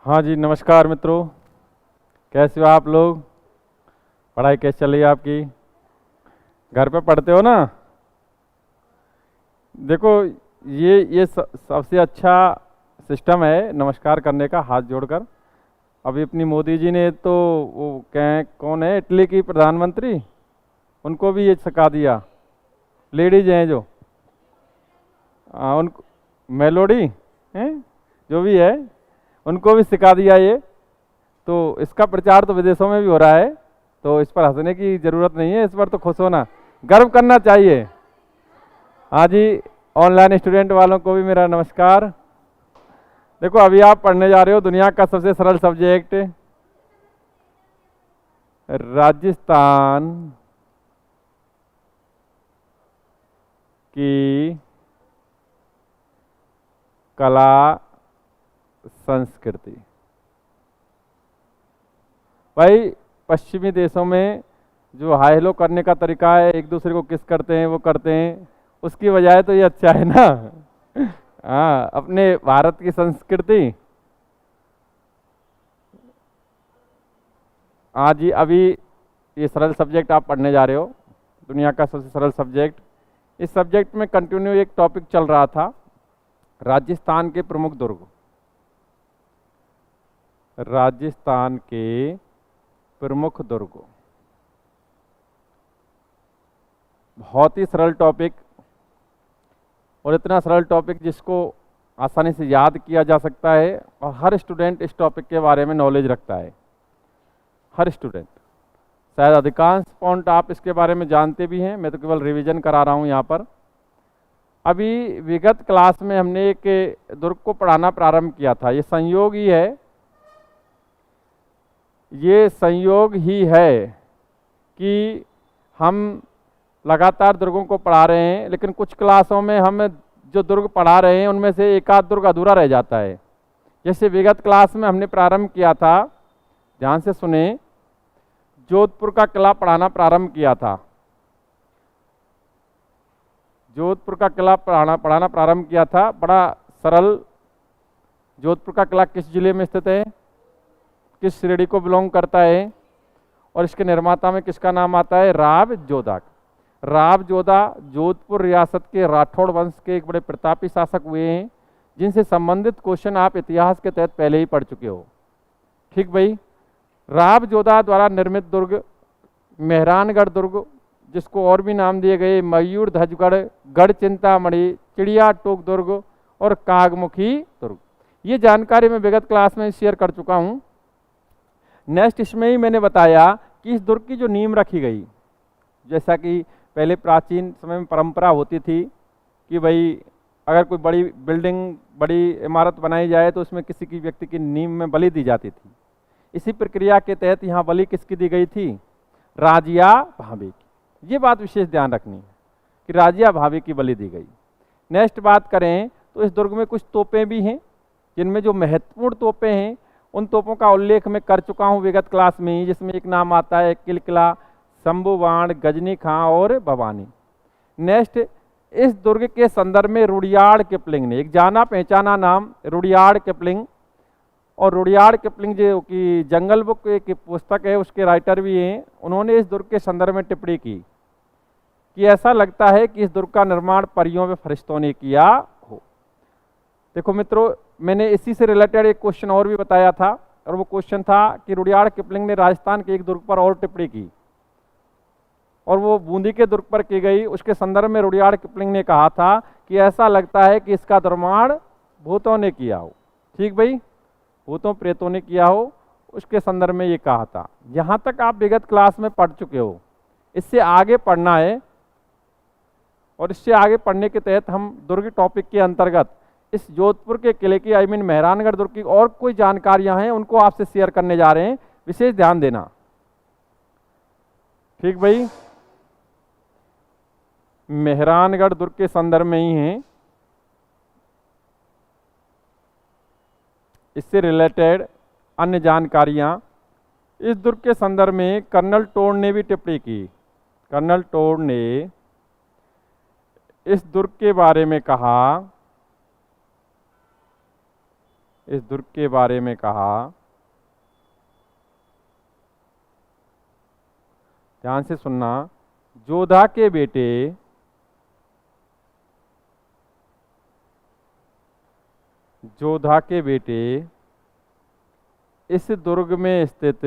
हाँ जी, नमस्कार मित्रों। कैसे हो आप लोग? पढ़ाई कैसे चल रही है आपकी? घर पे पढ़ते हो ना? देखो, ये सबसे अच्छा सिस्टम है नमस्कार करने का, हाथ जोड़कर। अभी अपनी मोदी जी ने तो वो कौन है, इटली की प्रधानमंत्री, उनको भी ये सिखा दिया। लेडीज हैं जो, उन मेलोडी हैं, जो भी है, उनको भी सिखा दिया ये। तो इसका प्रचार तो विदेशों में भी हो रहा है, तो इस पर हंसने की जरूरत नहीं है, इस पर तो खुश होना, गर्व करना चाहिए। हाँ जी, ऑनलाइन स्टूडेंट वालों को भी मेरा नमस्कार। देखो, अभी आप पढ़ने जा रहे हो दुनिया का सबसे सरल सब्जेक्ट, राजस्थान की कला संस्कृति। भाई, पश्चिमी देशों में जो हाई हेलो करने का तरीका है, एक दूसरे को किस करते हैं, वो करते हैं, उसकी बजाय तो ये अच्छा है ना। हाँ, अपने भारत की संस्कृति। हाँ जी, अभी ये सरल सब्जेक्ट आप पढ़ने जा रहे हो, दुनिया का सबसे सरल सब्जेक्ट। इस सब्जेक्ट में कंटिन्यू एक टॉपिक चल रहा था, राजस्थान के प्रमुख दुर्ग। राजस्थान के प्रमुख दुर्ग, बहुत ही सरल टॉपिक, और इतना सरल टॉपिक जिसको आसानी से याद किया जा सकता है, और हर स्टूडेंट इस टॉपिक के बारे में नॉलेज रखता है। हर स्टूडेंट, शायद अधिकांश पॉइंट आप इसके बारे में जानते भी हैं, मैं तो केवल रिवीजन करा रहा हूँ यहाँ पर। अभी विगत क्लास में हमने एक दुर्ग को पढ़ाना प्रारंभ किया था। ये संयोग ही है, ये संयोग ही है कि हम लगातार दुर्गों को पढ़ा रहे हैं, लेकिन कुछ क्लासों में हम जो दुर्ग पढ़ा रहे हैं उनमें से एक आध दुर्ग अधूरा रह जाता है। जैसे विगत क्लास में हमने प्रारंभ किया था, ध्यान से सुने, जोधपुर का किला पढ़ाना प्रारंभ किया था। जोधपुर का किला पढ़ाना प्रारंभ किया था, बड़ा सरल। जोधपुर का किला किस जिले में स्थित है, किस श्रेणी को बिलोंग करता है, और इसके निर्माता में किसका नाम आता है? राव जोधा। राव जोधा जोधपुर रियासत के राठौड़ वंश के एक बड़े प्रतापी शासक हुए हैं, जिनसे संबंधित क्वेश्चन आप इतिहास के तहत पहले ही पढ़ चुके हो। ठीक भाई, राव जोधा द्वारा निर्मित दुर्ग मेहरानगढ़ दुर्ग, जिसको और भी नाम दिए गए मयूर ध्वजगढ़, गढ़ चिंतामणि, चिड़िया टोक दुर्ग और कागमुखी दुर्ग, ये जानकारी मैं विगत क्लास में शेयर कर चुका हूँ। नेक्स्ट, इसमें ही मैंने बताया कि इस दुर्ग की जो नींव रखी गई, जैसा कि पहले प्राचीन समय में परंपरा होती थी कि भाई अगर कोई बड़ी बिल्डिंग, बड़ी इमारत बनाई जाए तो उसमें किसी की व्यक्ति की नींव में बलि दी जाती थी। इसी प्रक्रिया के तहत यहाँ बलि किसकी दी गई थी? राजिया भाभी की। ये बात विशेष ध्यान रखनी है कि राजिया भाभी की बलि दी गई। नेक्स्ट बात करें तो इस दुर्ग में कुछ तोपें भी हैं, जिनमें जो महत्वपूर्ण तोपें हैं उन तोपों का उल्लेख मैं कर चुका हूँ विगत क्लास में ही, जिसमें एक नाम आता है किलकिला, शंभुबाण, गजनी खां और भवानी। नेक्स्ट, इस दुर्ग के संदर्भ में रुडियार्ड किपलिंग ने, एक जाना पहचाना नाम रुडियार्ड किपलिंग, और रुडियार्ड किपलिंग जो कि जंगल बुक एक पुस्तक है उसके राइटर भी हैं, उन्होंने इस दुर्ग के संदर्भ में टिप्पणी की कि ऐसा लगता है कि इस दुर्ग का निर्माण परियों व फरिश्तों ने किया हो। देखो मित्रों, मैंने इसी से रिलेटेड एक क्वेश्चन और भी बताया था, और वो क्वेश्चन था कि रुडियार्ड किपलिंग ने राजस्थान के एक दुर्ग पर और टिप्पणी की, और वो बूंदी के दुर्ग पर की गई। उसके संदर्भ में रुडियार्ड किपलिंग ने कहा था कि ऐसा लगता है कि इसका निर्माण भूतों ने किया हो। ठीक भाई, भूतों प्रेतों ने किया हो, उसके संदर्भ में ये कहा था। यहाँ तक आप विगत क्लास में पढ़ चुके हो। इससे आगे पढ़ना है, और इससे आगे पढ़ने के तहत हम दुर्ग टॉपिक के अंतर्गत इस जोधपुर के किले की, आई मीन मेहरानगढ़ दुर्ग की और कोई जानकारियां हैं उनको आपसे शेयर करने जा रहे हैं, विशेष ध्यान देना। ठीक भाई, मेहरानगढ़ दुर्ग के संदर्भ में ही है, इससे रिलेटेड अन्य जानकारियां। इस दुर्ग के संदर्भ में कर्नल टोड ने भी टिप्पणी की। कर्नल टोड ने इस दुर्ग के बारे में कहा, इस दुर्ग के बारे में कहा, ध्यान से सुनना, जोधा के बेटे इस दुर्ग में स्थित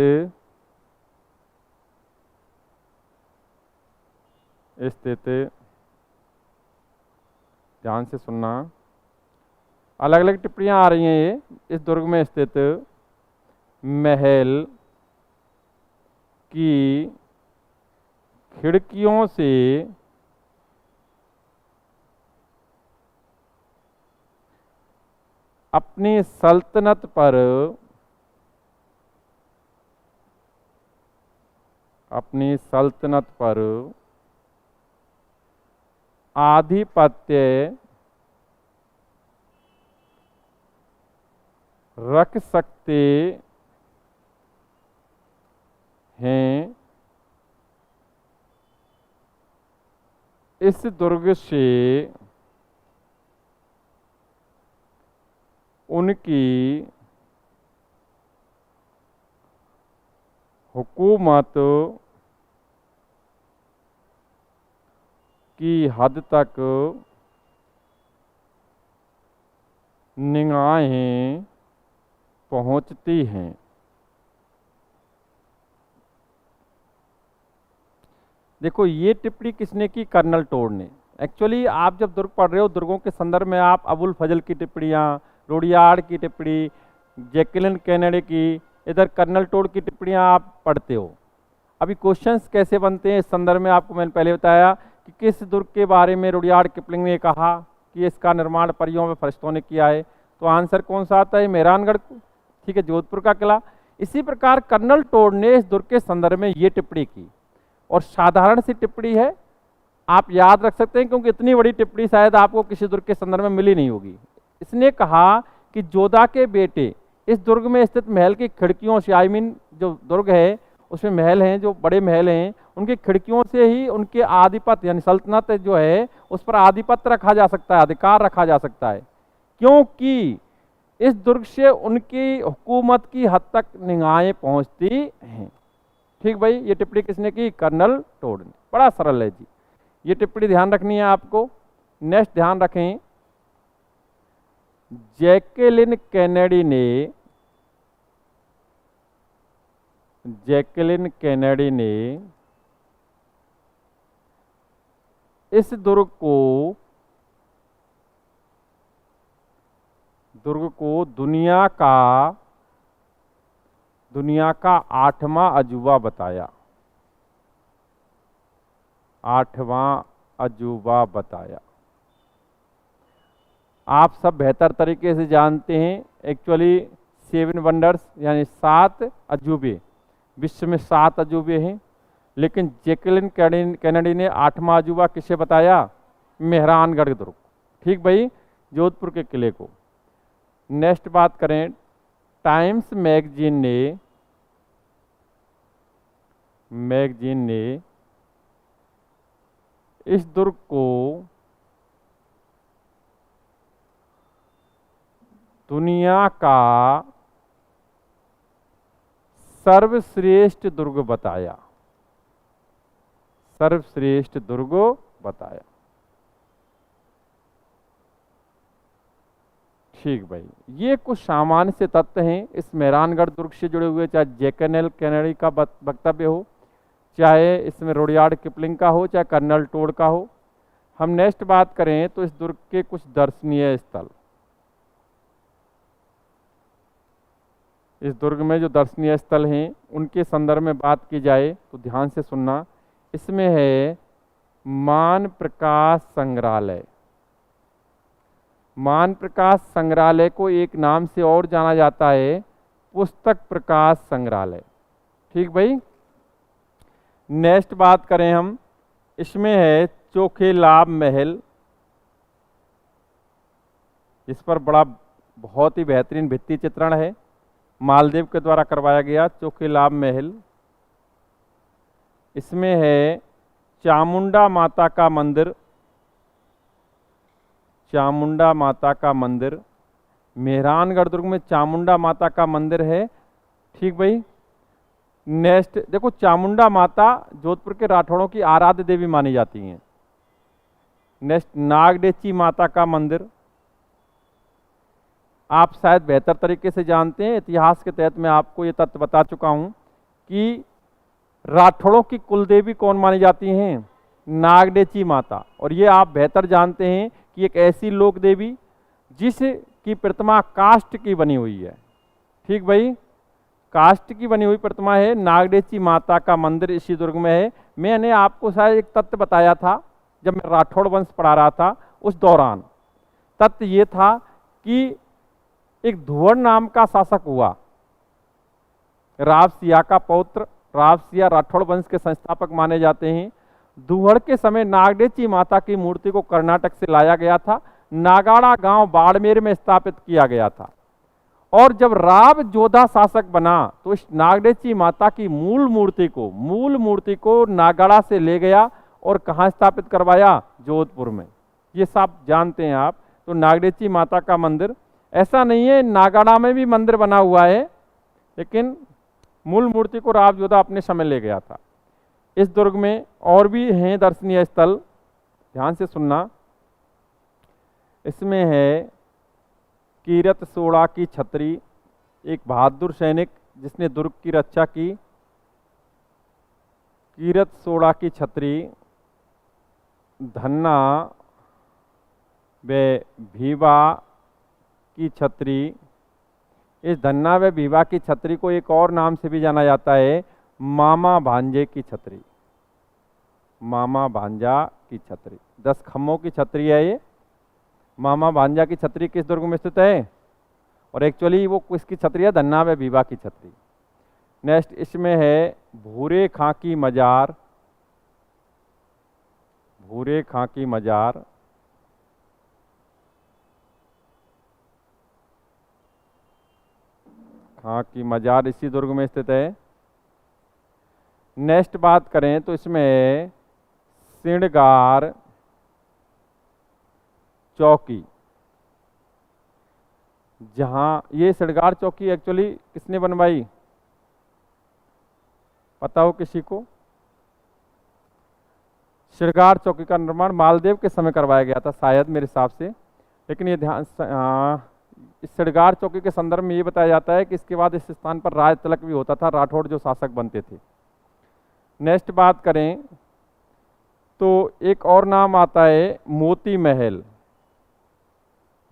ध्यान से सुनना, अलग अलग टिप्पणियां आ रही हैं ये, इस दुर्ग में स्थित महल की खिड़कियों से अपनी सल्तनत पर आधिपत्य रख सकते हैं। इस दुर्ग से उनकी हुकूमत की हद तक निगाहें पहुंचती हैं। देखो ये टिप्पणी किसने की? कर्नल टोड ने। एक्चुअली आप जब दुर्ग पढ़ रहे हो, दुर्गों के संदर्भ में आप अबुल फजल की टिप्पणियाँ, रुडयार्ड की टिप्पणी, जैकलिन कैनेडी की, इधर कर्नल टोड की टिप्पणियाँ आप पढ़ते हो। अभी क्वेश्चंस कैसे बनते हैं इस संदर्भ में आपको मैंने पहले बताया कि किस दुर्ग के बारे में रुडयार्ड किपलिंग ने कहा कि इसका निर्माण परियों में फरिश्तों ने किया है, तो आंसर कौन सा आता है? मेहरानगढ़, ठीक है, जोधपुर का किला। इसी प्रकार कर्नल टोड ने इस दुर्ग के संदर्भ में ये टिप्पणी की, और साधारण सी टिप्पणी है, आप याद रख सकते हैं, क्योंकि इतनी बड़ी टिप्पणी शायद आपको किसी दुर्ग के संदर्भ में मिली नहीं होगी। इसने कहा कि जोधा के बेटे इस दुर्ग में स्थित महल की खिड़कियों से, आई मीन जो दुर्ग है उसमें महल हैं, जो बड़े महल हैं, उनकी खिड़कियों से ही उनके आधिपत्य यानी सल्तनत जो है उस पर आधिपत्य रखा जा सकता है, अधिकार रखा जा सकता है, क्योंकि इस दुर्ग से उनकी हुकूमत की हद तक निगाहें पहुंचती हैं। ठीक भाई, ये टिप्पणी किसने की? कर्नल टोड ने। बड़ा सरल है जी, ये टिप्पणी ध्यान रखनी है आपको। नेक्स्ट ध्यान रखें, जैकलिन कैनेडी ने इस दुर्ग को दुनिया का 8वां अजूबा बताया। 8वां अजूबा बताया। आप सब बेहतर तरीके से जानते हैं, एक्चुअली 7 वंडर्स यानी 7 अजूबे, विश्व में 7 अजूबे हैं, लेकिन जैकलिन कैनेडी ने 8वां अजूबा किसे बताया? मेहरानगढ़ दुर्ग। ठीक भाई, जोधपुर के किले को। नेक्स्ट बात करें, टाइम्स मैगजीन ने इस दुर्ग को दुनिया का सर्वश्रेष्ठ दुर्ग बताया। सर्वश्रेष्ठ दुर्ग बताया। ठीक भाई, ये कुछ सामान्य से तथ्य हैं इस मेहरानगढ़ दुर्ग से जुड़े हुए, चाहे जैकलिन कैनेडी का वक्तव्य हो, चाहे इसमें रुडयार्ड किपलिंग का हो, चाहे कर्नल टोड का हो। हम नेक्स्ट बात करें तो इस दुर्ग के कुछ दर्शनीय स्थल, इस दुर्ग में जो दर्शनीय स्थल हैं उनके संदर्भ में बात की जाए तो ध्यान से सुनना। इसमें है मान प्रकाश संग्रहालय। मान प्रकाश संग्रहालय को एक नाम से और जाना जाता है, पुस्तक प्रकाश संग्रहालय। ठीक भाई, नेक्स्ट बात करें हम, इसमें है चोखेलाभ महल, इस पर बहुत ही बेहतरीन भित्ति चित्रण है, मालदेव के द्वारा करवाया गया चोखेलाभ महल। इसमें है चामुंडा माता का मंदिर। चामुंडा माता का मंदिर, मेहरानगढ़ दुर्ग में चामुंडा माता का मंदिर है। ठीक भाई। नेक्स्ट देखो, चामुंडा माता जोधपुर के राठौड़ों की आराध्य देवी मानी जाती हैं। नेक्स्ट, नागडेची माता का मंदिर आप शायद बेहतर तरीके से जानते हैं, इतिहास के तहत मैं आपको ये तथ्य बता चुका हूं कि राठौड़ों की कुलदेवी कौन मानी जाती हैं? नागडेची माता। और ये आप बेहतर जानते हैं कि एक ऐसी लोक देवी जिसकी प्रतिमा काष्ठ की बनी हुई है। ठीक भाई, काष्ठ की बनी हुई प्रतिमा है। नागडेची माता का मंदिर इसी दुर्ग में है। मैंने आपको शायद एक तथ्य बताया था जब मैं राठौड़ वंश पढ़ा रहा था उस दौरान। तथ्य ये था कि एक धुवर नाम का शासक हुआ, रावसिया का पौत्र। रावसिया राठौड़ वंश के संस्थापक माने जाते हैं। धुवर के समय नागडेची माता की मूर्ति को कर्नाटक से लाया गया था, नागाड़ा गांव बाड़मेर में स्थापित किया गया था। और जब राव जोधा शासक बना तो इस नागडेची माता की मूल मूर्ति को नागाड़ा से ले गया और कहाँ स्थापित करवाया? जोधपुर में। ये सब जानते हैं आप। तो नागडेची माता का मंदिर, ऐसा नहीं है नागाड़ा में भी मंदिर बना हुआ है, लेकिन मूल मूर्ति को राव जोधा अपने समय ले गया था। इस दुर्ग में और भी हैं दर्शनीय स्थल, ध्यान से सुनना। इसमें है कीरत सोड़ा की छतरी, एक बहादुर सैनिक जिसने दुर्ग की रक्षा की। कीरत सोड़ा की छतरी, धन्ना व भीवा की छतरी। इस धन्ना व भीवा की छतरी को एक और नाम से भी जाना जाता है, मामा भांजे की छतरी। मामा भांजा की छतरी, 10 खम्भों की छतरी है ये। मामा भांजा की छतरी किस दुर्ग में स्थित है? और एक्चुअली वो किसकी छतरी है? धन्ना व भीवा की छतरी। नेक्स्ट, इसमें है भूरे खां की मजार। भूरे खां की मजार, खां की मजार इसी दुर्ग में स्थित है। नेक्स्ट बात करें तो इसमें सिणगार चौकी, जहां ये सिणगार चौकी एक्चुअली किसने बनवाई? पता हो किसी को? सिणगार चौकी का निर्माण मालदेव के समय करवाया गया था शायद, मेरे हिसाब से। लेकिन ये ध्यान, इस सिणगार चौकी के संदर्भ में ये बताया जाता है कि इसके बाद इस स्थान पर राज तिलक भी होता था, राठौड़ जो शासक बनते थे। नेक्स्ट बात करें तो एक और नाम आता है मोती महल।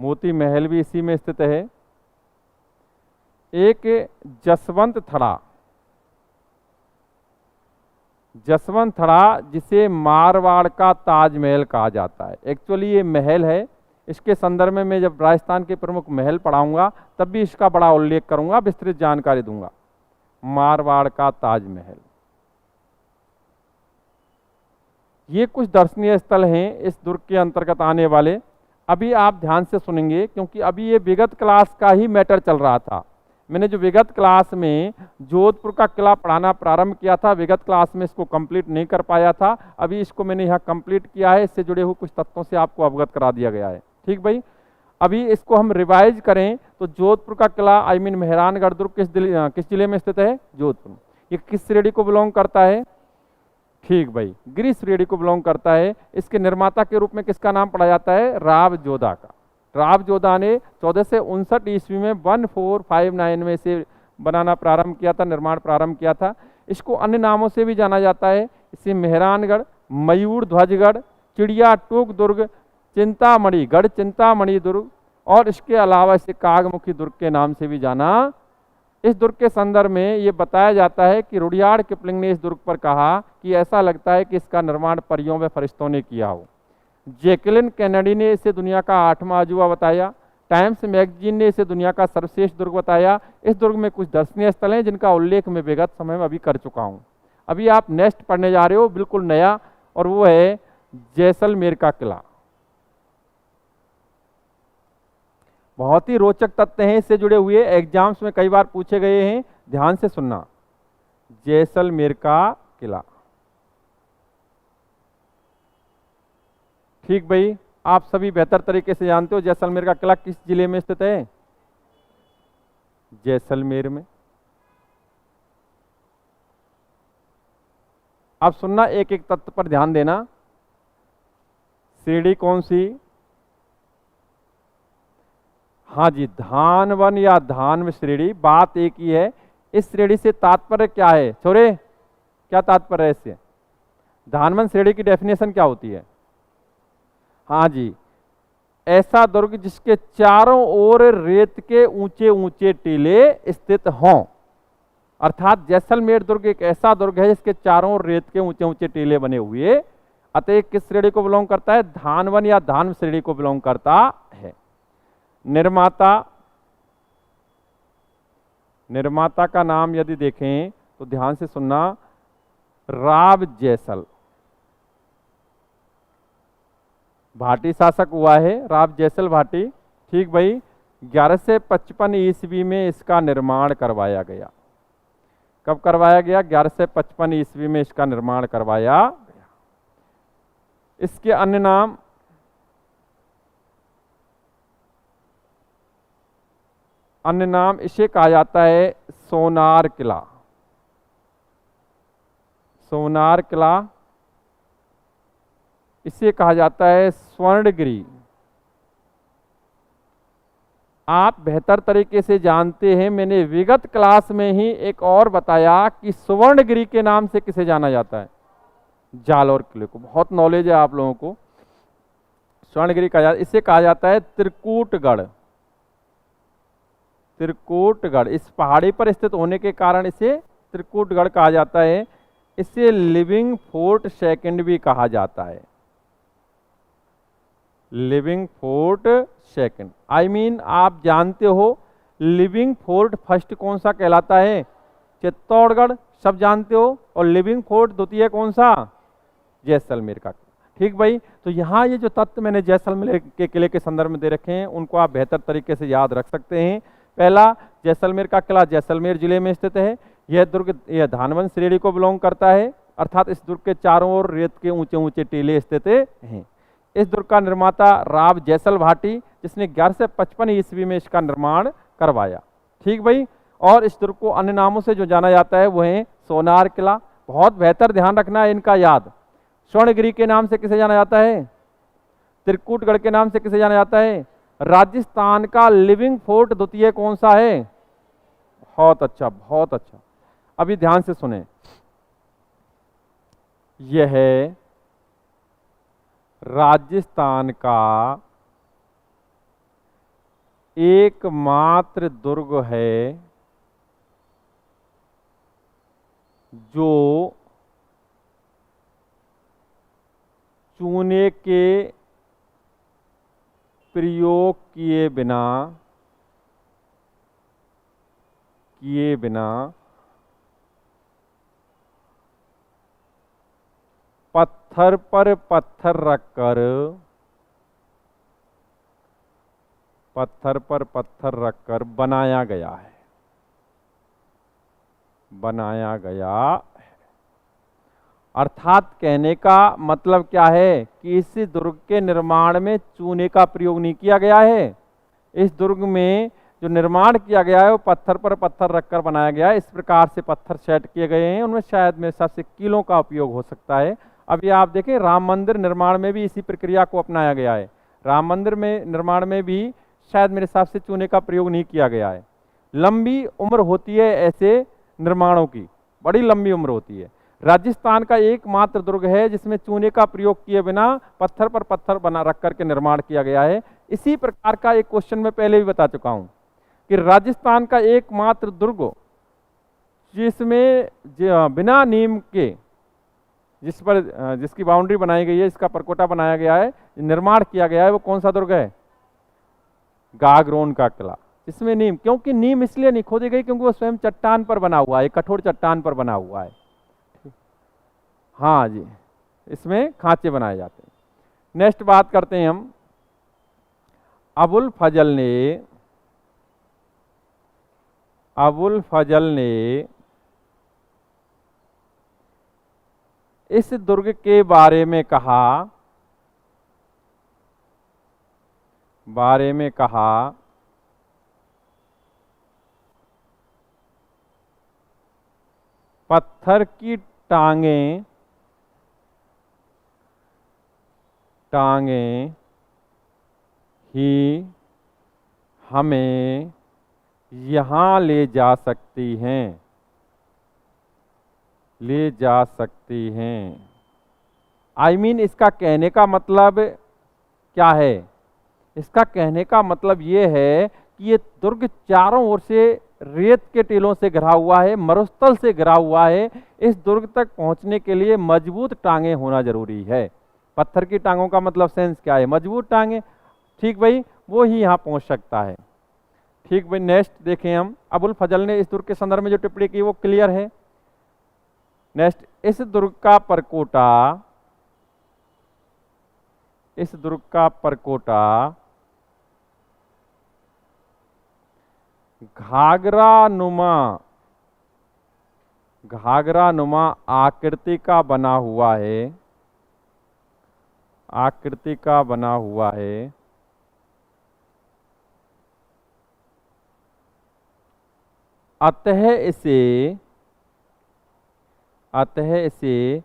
मोती महल भी इसी में स्थित है। एक जसवंत थड़ा, जसवंत थड़ा जिसे मारवाड़ का ताजमहल कहा जाता है। एक्चुअली ये महल है, इसके संदर्भ में मैं जब राजस्थान के प्रमुख महल पढ़ाऊंगा तब भी इसका बड़ा उल्लेख करूंगा, विस्तृत जानकारी दूंगा। मारवाड़ का ताजमहल। ये कुछ दर्शनीय स्थल हैं इस दुर्ग के अंतर्गत आने वाले। अभी आप ध्यान से सुनेंगे क्योंकि अभी ये विगत क्लास का ही मैटर चल रहा था। मैंने जो विगत क्लास में जोधपुर का किला पढ़ाना प्रारंभ किया था, विगत क्लास में इसको कंप्लीट नहीं कर पाया था। अभी इसको मैंने यहाँ कंप्लीट किया है, इससे जुड़े हुए कुछ तत्वों से आपको अवगत करा दिया गया है। ठीक भाई, अभी इसको हम रिवाइज करें तो जोधपुर का किला मेहरानगढ़ दुर्ग किस जिले में स्थित है? जोधपुर। ये किस श्रेणी को बिलोंग करता है? ठीक भाई, गिरी श्रेणी को बिलोंग करता है। इसके निर्माता के रूप में किसका नाम पढ़ा जाता है? राव जोधा का। राव जोधा ने 1459 ईस्वी में 1459 में से बनाना प्रारंभ किया था, निर्माण प्रारंभ किया था। इसको अन्य नामों से भी जाना जाता है, इसे मेहरानगढ़, मयूर ध्वजगढ़, चिड़िया टोक दुर्ग, चिंतामणि गढ़ चिंतामणि दुर्ग, और इसके अलावा इसे कागमुखी दुर्ग के नाम से भी जाना। इस दुर्ग के संदर्भ में ये बताया जाता है कि रुडयार्ड किपलिंग ने इस दुर्ग पर कहा कि ऐसा लगता है कि इसका निर्माण परियों व फरिश्तों ने किया हो। जैकलिन कैनेडी ने इसे दुनिया का 8वां अजूबा बताया। टाइम्स मैगजीन ने इसे दुनिया का सर्वश्रेष्ठ दुर्ग बताया। इस दुर्ग में कुछ दर्शनीय स्थल हैं जिनका उल्लेख मैं विगत समय में अभी कर चुका हूँ। अभी आप नेक्स्ट पढ़ने जा रहे हो बिल्कुल नया, और वो है जैसलमेर का किला। बहुत ही रोचक तथ्य हैं इससे जुड़े हुए, एग्जाम्स में कई बार पूछे गए हैं, ध्यान से सुनना। जैसलमेर का किला। ठीक भाई, आप सभी बेहतर तरीके से जानते हो जैसलमेर का किला किस जिले में स्थित है? जैसलमेर में। अब सुनना, एक एक तत्व पर ध्यान देना। श्रेणी कौन सी? हाँ जी, धानवन या धानव श्रेणी। बात एक ही है। इस श्रेणी से तात्पर्य क्या है छोरे, क्या तात्पर्य है इससे? धानवन श्रेणी की डेफिनेशन क्या होती है? हाँ जी, ऐसा दुर्ग जिसके चारों ओर रेत के ऊंचे ऊंचे टीले स्थित हों। अर्थात जैसलमेर दुर्ग एक ऐसा दुर्ग है जिसके चारों ओर रेत के ऊंचे ऊंचे टीले बने हुए। अतः किस श्रेणी को बिलोंग करता है? धानवन या धानव श्रेणी को बिलोंग करता है। निर्माता का नाम यदि देखें तो ध्यान से सुनना, राव जैसल। भाटी शासक हुआ है राव जैसल भाटी। ठीक भाई, 1155 ईस्वी में इसका निर्माण करवाया गया। कब करवाया गया? 1155 ईस्वी में इसका निर्माण करवाया गया। इसके अन्य नाम इसे कहा जाता है सोनार किला। सोनार किला, इसे कहा जाता है स्वर्णगिरी। आप बेहतर तरीके से जानते हैं, मैंने विगत क्लास में ही एक और बताया कि स्वर्णगिरी के नाम से किसे जाना जाता है? जालौर किले को। बहुत नॉलेज है आप लोगों को। स्वर्णगिरी कहा, इसे कहा जाता है त्रिकूटगढ़। त्रिकूटगढ़ इस पहाड़ी पर स्थित होने के कारण इसे त्रिकूटगढ़ कहा जाता है। इसे लिविंग फोर्ट सेकंड भी कहा जाता है। Living fort second, I mean आप जानते हो लिविंग फोर्ट फर्स्ट कौन सा कहलाता है? चित्तौड़गढ़, सब जानते हो। और लिविंग फोर्ट द्वितीय कौन सा? जैसलमेर का। ठीक भाई, तो यहाँ ये जो तत्व मैंने जैसलमेर के किले के संदर्भ में दे रखे हैं उनको आप बेहतर तरीके से याद रख सकते हैं। पहला, जैसलमेर का किला जैसलमेर जिले में स्थित है। यह दुर्ग यह धानवन श्रेणी को बिलोंग करता है। अर्थात इस दुर्ग के चारों ओर रेत के ऊंचे ऊंचे टीले स्थित हैं। इस दुर्ग का निर्माता राव जैसल भाटी, जिसने 1155 ईस्वी में इसका निर्माण करवाया। ठीक भाई, और इस दुर्ग को अन्य नामों से जो जाना जाता है वो है सोनार किला। बहुत बेहतर ध्यान रखना है इनका याद। स्वर्णगिरी के नाम से किसे जाना जाता है? त्रिकूटगढ़ के नाम से किसे जाना जाता है? राजस्थान का लिविंग फोर्ट द्वितीय कौन सा है? बहुत अच्छा, बहुत अच्छा। अभी ध्यान से सुने, यह राजस्थान का एकमात्र दुर्ग है जो चूने के प्रयोग किए बिना पत्थर पर पत्थर रखकर बनाया गया है। अर्थात कहने का मतलब क्या है कि इस दुर्ग के निर्माण में चूने का प्रयोग नहीं किया गया है। इस दुर्ग में जो निर्माण किया गया है वो पत्थर पर पत्थर रखकर बनाया गया है। इस प्रकार से पत्थर सेट किए गए हैं, उनमें शायद मेरे हिसाब से कीलों का उपयोग हो सकता है। अभी आप देखें, राम मंदिर निर्माण में भी इसी प्रक्रिया को अपनाया गया है। राम मंदिर में निर्माण में भी शायद मेरे हिसाब से चूने का प्रयोग नहीं किया गया है। लंबी उम्र होती है ऐसे निर्माणों की, बड़ी लंबी उम्र होती है। राजस्थान का एकमात्र दुर्ग है जिसमें चूने का प्रयोग किए बिना पत्थर पर पत्थर बना रख करके निर्माण किया गया है। इसी प्रकार का एक क्वेश्चन मैं पहले भी बता चुका हूं कि राजस्थान का एकमात्र दुर्ग जिसमें बिना नीम के, जिसकी बाउंड्री बनाई गई है, इसका परकोटा बनाया गया है, निर्माण किया गया है, वो कौन सा दुर्ग है? गागरोन का किला। इसमें नीम, क्योंकि नीम इसलिए नहीं खोदी गई क्योंकि वो स्वयं चट्टान पर बना हुआ है, कठोर चट्टान पर बना हुआ है। हाँ जी, इसमें खांचे बनाए जाते हैं। नेक्स्ट बात करते हैं हम। अबुल फजल ने इस दुर्ग के बारे में कहा पत्थर की टांगें ही हमें यहाँ ले जा सकती हैं, ले जा सकती हैं। I mean, इसका कहने का मतलब क्या है? इसका कहने का मतलब ये है कि ये दुर्ग चारों ओर से रेत के टीलों से घिरा हुआ है, मरुस्थल से घिरा हुआ है। इस दुर्ग तक पहुंचने के लिए मजबूत टांगें होना जरूरी है। पत्थर की टांगों का मतलब सेंस क्या है? मजबूत टांगें। ठीक भाई, वो ही यहाँ पहुंच सकता है। ठीक भाई, नेक्स्ट देखें हम। अबुल फजल ने इस दुर्ग के संदर्भ में जो टिप्पणी की वो क्लियर है। नेक्स्ट, इस दुर्ग का परकोटा घाघरा नुमा आकृति का बना हुआ है। अतः इसे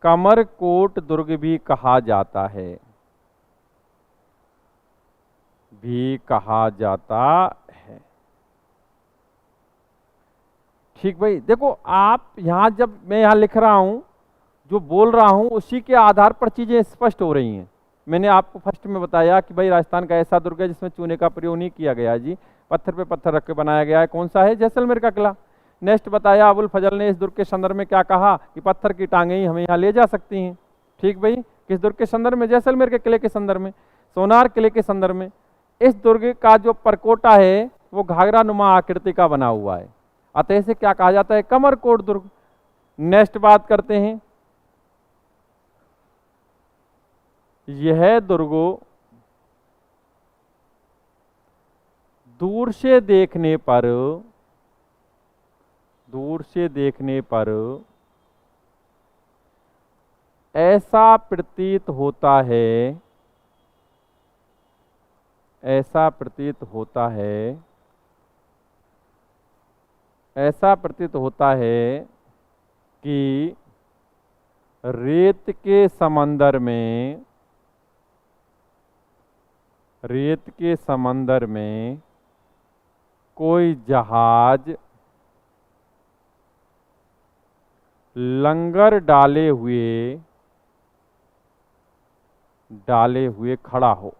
कमरकोट दुर्ग भी कहा जाता है। ठीक भाई, देखो आप यहां, जब मैं यहां लिख रहा हूं, जो बोल रहा हूं उसी के आधार पर चीजें स्पष्ट हो रही हैं। मैंने आपको फर्स्ट में बताया कि भाई राजस्थान का ऐसा दुर्ग है जिसमें चूने का प्रयोग नहीं किया गया जी, पत्थर पे पत्थर रख के बनाया गया है। कौन सा है? जैसलमेर का किला। नेक्स्ट बताया अबुल फजल ने इस दुर्ग के संदर्भ में क्या कहा कि पत्थर की टांगें ही हमें यहाँ ले जा सकती हैं। ठीक भाई, किस दुर्ग के संदर्भ में? जैसलमेर के किले के संदर्भ में, सोनार किले के संदर्भ में। इस दुर्ग का जो परकोटा है वो घाघरा नुमा आकृति का बना हुआ है, अतः इसे क्या कहा जाता है? कमरकोट दुर्ग। नेक्स्ट बात करते हैं, यह दुर्ग दूर से देखने पर ऐसा प्रतीत होता है कि रेत के समंदर में कोई जहाज लंगर डाले हुए खड़ा हो।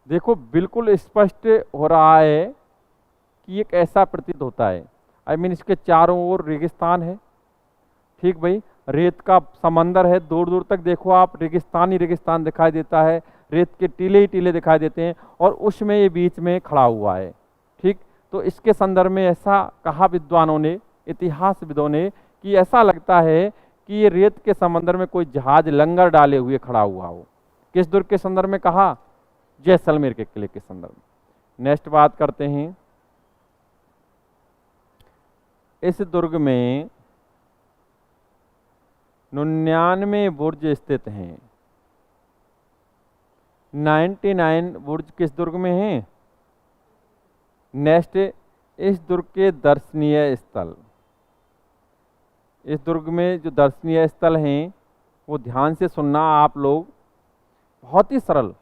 देखो बिल्कुल स्पष्ट हो रहा है कि एक ऐसा प्रतीत होता है। I mean, इसके चारों ओर रेगिस्तान है। ठीक भाई, रेत का समंदर है, दूर दूर तक देखो आप रेगिस्तान ही रेगिस्तान दिखाई देता है, रेत के टीले ही टीले दिखाई देते हैं, और उसमें ये बीच में खड़ा हुआ है। ठीक, तो इसके संदर्भ में ऐसा कहा विद्वानों ने, इतिहासविदों ने, कि ऐसा लगता है कि ये रेत के समंदर में कोई जहाज लंगर डाले हुए खड़ा हुआ हो। किस दुर्ग के संदर्भ में कहा? जैसलमेर के किले के संदर्भ में। नेक्स्ट बात करते हैं, इस दुर्ग में 99 बुर्ज स्थित हैं। 99 बुर्ज किस दुर्ग में हैं? नेक्स्ट, इस दुर्ग के दर्शनीय स्थल, इस दुर्ग में जो दर्शनीय स्थल हैं वो ध्यान से सुनना आप लोग, बहुत ही सरल।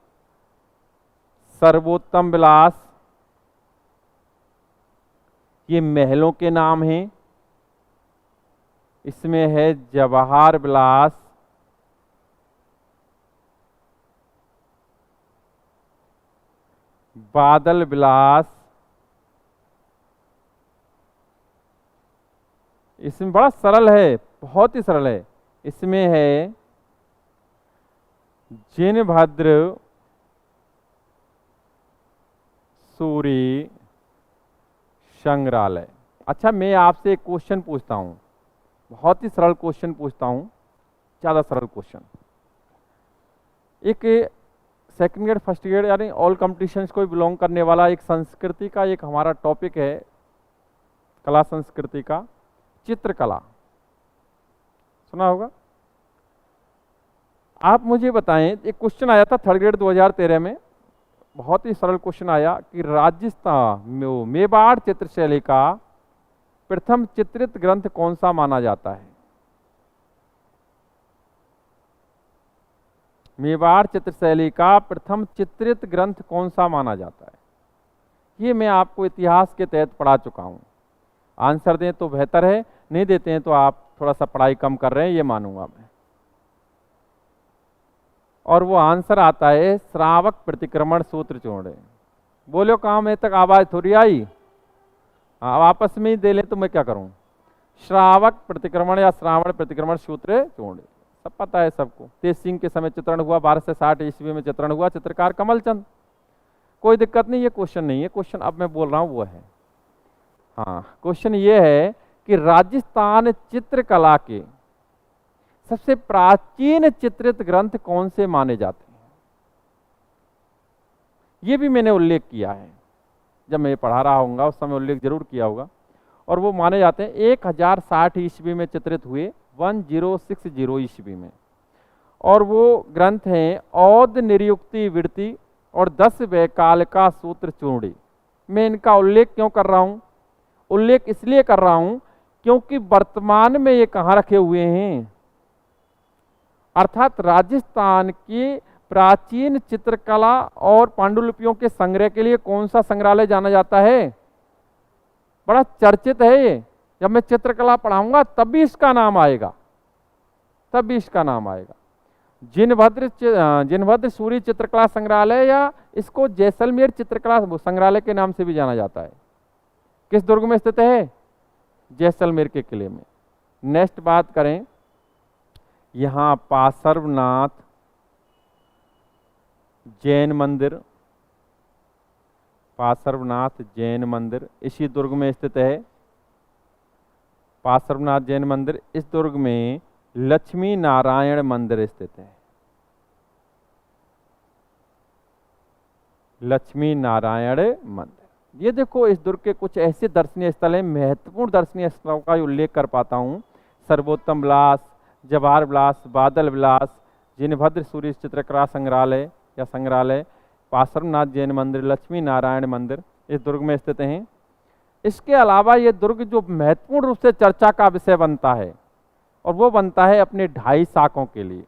सर्वोत्तम विलास, ये महलों के नाम हैं। इसमें है जवाहर विलास, बादल विलास, इसमें बड़ा सरल है, बहुत ही सरल है। इसमें है जिनभद्र सूरी संग्रहालय। अच्छा, मैं आपसे एक क्वेश्चन पूछता हूं, बहुत ही सरल क्वेश्चन पूछता हूं, ज्यादा सरल क्वेश्चन। एक सेकंड ग्रेड फर्स्ट ग्रेड यानी ऑल कॉम्पिटिशन्स को बिलोंग करने वाला एक संस्कृति का एक हमारा टॉपिक है, कला संस्कृति का, चित्रकला, सुना होगा। आप मुझे बताएं, एक क्वेश्चन आया था थर्ड ग्रेड 2013 में, बहुत ही सरल क्वेश्चन आया कि राजस्थान मेवाड़ चित्रशैली का प्रथम चित्रित ग्रंथ कौन सा माना जाता है? मेवाड़ चित्रशैली का प्रथम चित्रित ग्रंथ कौन सा माना जाता है? ये मैं आपको इतिहास के तहत पढ़ा चुका हूं। आंसर दें तो बेहतर है, नहीं देते हैं तो आप थोड़ा सा पढ़ाई कम कर रहे हैं, ये मानूंगा मैं। और वो आंसर आता है श्रावक प्रतिक्रमण सूत्र चूर्ण। बोलो कहाँ में तक आवाज थोड़ी आई? आप आपस में ही दे ले तो मैं क्या करूं? श्रावक प्रतिक्रमण या श्रावण प्रतिक्रमण सूत्र चूर्ण, सब पता है सबको। तेज सिंह के समय चित्रण हुआ, 1260 ईस्वी में चित्रण हुआ, चित्रकार कमलचंद। कोई दिक्कत नहीं, ये क्वेश्चन नहीं है। क्वेश्चन अब मैं बोल रहा हूं वो है, हाँ क्वेश्चन ये है कि राजस्थान चित्रकला के सबसे प्राचीन चित्रित ग्रंथ कौन से माने जाते हैं? ये भी मैंने उल्लेख किया है, जब मैं पढ़ा रहा होऊंगा उस समय उल्लेख जरूर किया होगा। और वो माने जाते हैं 1060 ईस्वी में चित्रित हुए, 1060 ईस्वी में। और वो ग्रंथ हैं औद निरुक्ति वृत्ति और 10 वैकाल का सूत्र चूड़ी। मैं इनका उल्लेख क्यों कर रहा हूं? उल्लेख इसलिए कर रहा हूं क्योंकि वर्तमान में ये कहाँ रखे हुए हैं? अर्थात राजस्थान की प्राचीन चित्रकला और पांडुलिपियों के संग्रह के लिए कौन सा संग्रहालय जाना जाता है? बड़ा चर्चित है ये। जब मैं चित्रकला पढ़ाऊंगा तब भी इसका नाम आएगा, तब भी इसका नाम आएगा। जिनभद्र सूरी चित्रकला संग्रहालय, या इसको जैसलमेर चित्रकला संग्रहालय के नाम से भी जाना जाता है। किस दुर्ग में स्थित है? जैसलमेर के किले में। नेक्स्ट बात करें, यहां पार्श्वनाथ जैन मंदिर, पार्श्वनाथ जैन मंदिर इसी दुर्ग में स्थित है। पार्श्वनाथ जैन मंदिर, इस दुर्ग में लक्ष्मी नारायण मंदिर स्थित है। लक्ष्मी नारायण मंदिर। ये देखो, इस दुर्ग के कुछ ऐसे दर्शनीय स्थल हैं, महत्वपूर्ण दर्शनीय स्थलों का उल्लेख कर पाता हूँ। सर्वोत्तम विलास, जवाहर विलास, बादल विलास, जिनभद्र सूरी चित्रकला संग्रहालय या संग्रहालय, पार्श्वनाथ जैन मंदिर, लक्ष्मी नारायण मंदिर इस दुर्ग में स्थित हैं। इसके अलावा ये दुर्ग जो महत्वपूर्ण रूप से चर्चा का विषय बनता है, और वो बनता है अपने 2.5 शाकों के लिए।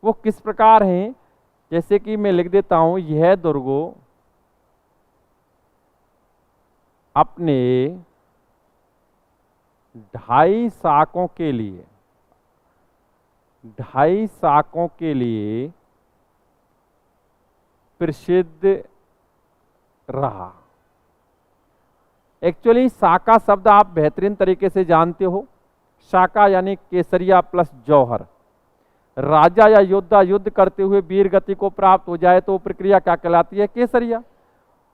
वो किस प्रकार हैं? जैसे कि मैं लिख देता हूं, यह दुर्गो अपने 2.5 शाकों के लिए, 2.5 शाकों के लिए प्रसिद्ध रहा। एक्चुअली शाका शब्द आप बेहतरीन तरीके से जानते हो। शाका यानी केसरिया प्लस जौहर। राजा या योद्धा युद्ध करते हुए वीर गति को प्राप्त हो जाए तो प्रक्रिया क्या कहलाती है? केसरिया।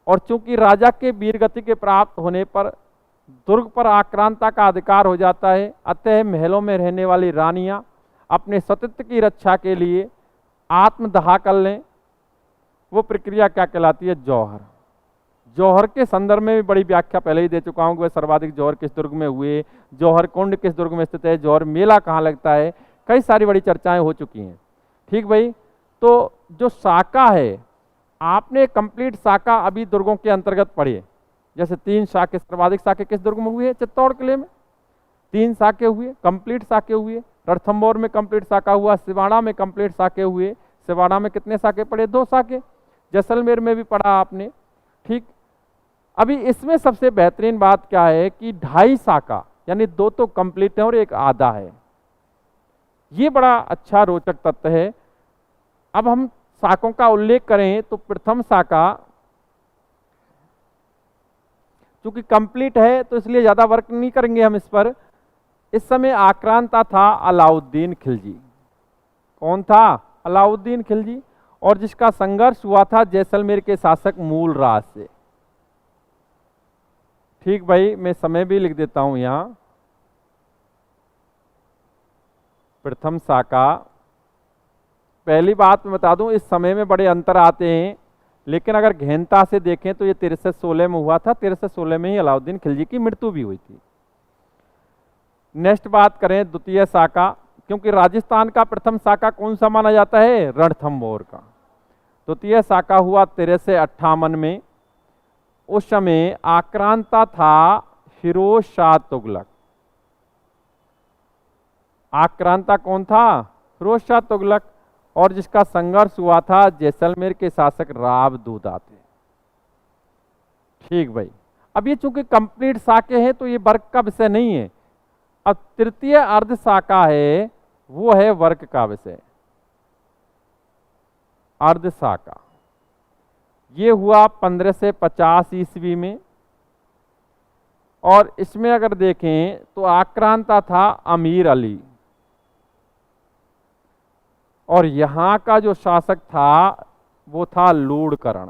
और चूंकि राजा के वीर गति के प्राप्त होने पर दुर्ग पर आक्रांता का अधिकार हो जाता है, अतः महलों में रहने वाली रानियां अपने स्वतंत्र की रक्षा के लिए आत्मदाह कर लें, वो प्रक्रिया क्या कहलाती है? जौहर। जौहर के संदर्भ में भी बड़ी व्याख्या पहले ही दे चुका हूं कि वह सर्वाधिक जौहर किस दुर्ग में हुए, जौहर कुंड किस दुर्ग में स्थित है, जौहर मेला कहाँ लगता है, कई सारी बड़ी चर्चाएं हो चुकी हैं। ठीक भाई, तो जो शाखा है, आपने कंप्लीट शाखा अभी दुर्गों के अंतर्गत पढ़ी। जैसे 3 शाखे, सर्वाधिक शाखे किस दुर्ग में हुए? चित्तौड़ किले में 3 शाखे हुए, कंप्लीट शाखे हुए। रणथंभौर में कंप्लीट शाखा हुआ, सिवाड़ा में कंप्लीट शाखे हुए। सिवाड़ा में कितने शाखे पड़े? 2 शाखे। जैसलमेर में भी पढ़ा आपने। ठीक, अभी इसमें सबसे बेहतरीन बात क्या है कि 2.5 शाखा, यानी 2 तो कंप्लीट है और 1 आधा है। ये बड़ा अच्छा रोचक तथ्य है। अब हम शाखों का उल्लेख करें तो प्रथम शाखा चूंकि कंप्लीट है तो इसलिए ज्यादा वर्क नहीं करेंगे हम इस पर। इस समय आक्रांता था अलाउद्दीन खिलजी। कौन था? अलाउद्दीन खिलजी, और जिसका संघर्ष हुआ था जैसलमेर के शासक मूलराज से। ठीक भाई, मैं समय भी लिख देता हूं यहां। प्रथम शाखा, पहली बात मैं बता दूं, इस समय में बड़े अंतर आते हैं, लेकिन अगर गहनता से देखें तो ये 1316 में हुआ था। 1316 में ही अलाउद्दीन खिलजी की मृत्यु भी हुई थी। नेक्स्ट बात करें द्वितीय शाखा, क्योंकि राजस्थान का प्रथम शाखा कौन सा माना जाता है? रणथंभौर का। द्वितीय शाखा हुआ 1358 में। उस समय आक्रांता था फिरोज शाह तुगलक। आक्रांता कौन था? फिरोज शाह तुगलक। और जिसका संघर्ष हुआ था जैसलमेर के शासक राव दूदा थे। ठीक भाई, अब ये चूंकि कंप्लीट शाखे हैं तो ये वर्ग का विषय नहीं है। अब तृतीय अर्ध शाखा है, वो है वर्ग का विषय। अर्ध शाखा ये हुआ 1550 ईस्वी में। और इसमें अगर देखें तो आक्रांता था अमीर अली, और यहां का जो शासक था वो था लूणकरण।